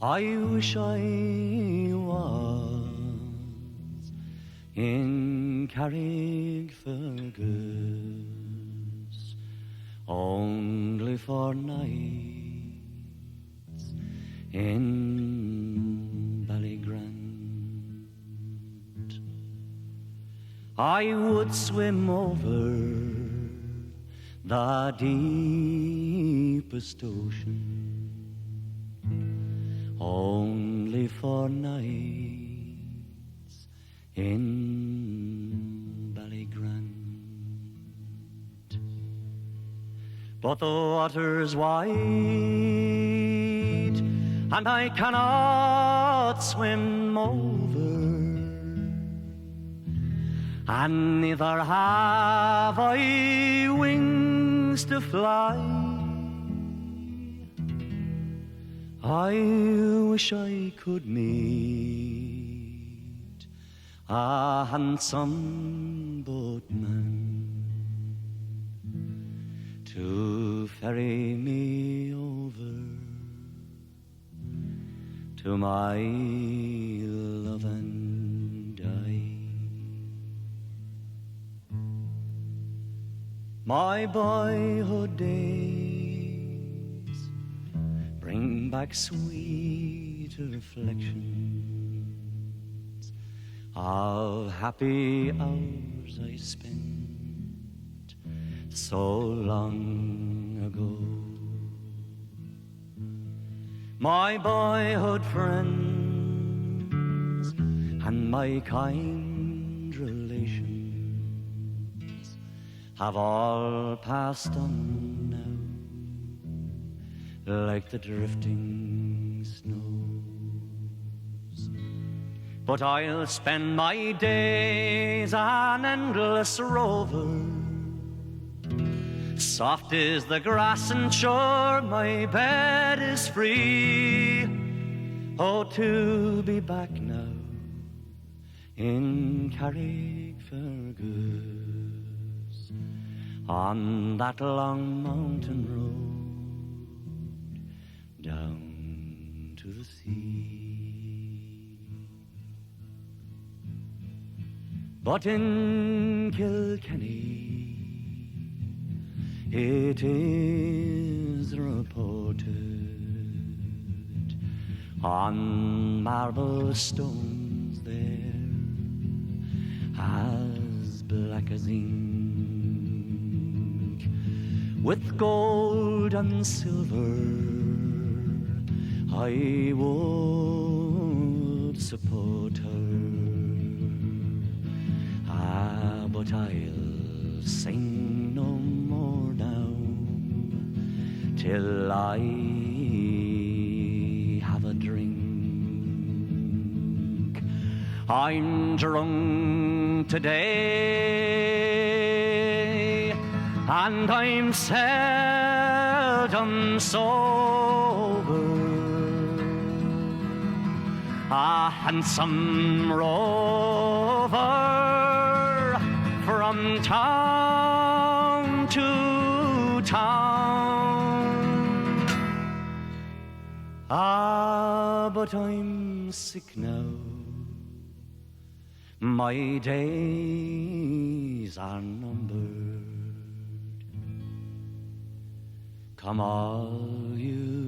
I wish I was in Carrickfergus only for nights in Ballygrand. I would swim over the deepest ocean only for nights in Ballygrand. But the water's wide and I cannot swim over, and neither have I wings to fly. I wish I could meet a handsome boatman to ferry me over to my love and I. My boyhood days bring back sweet reflections of happy hours I spent so long ago. My boyhood friends and my kind relations have all passed on now, like the drifting snows. But I'll spend my days an endless rover. Soft is the grass and sure my bed is free. Oh, to be back now in Carrickfergus on that long mountain road down to the sea. But in Kilkenny it is reported on marble stones there as black as ink, with gold and silver I would support her. Ah, but I'll sing no more now till I have a drink. I'm drunk today and I'm seldom sober. A handsome rover from town to town. Ah, but I'm sick now, my days are numbered. Come all you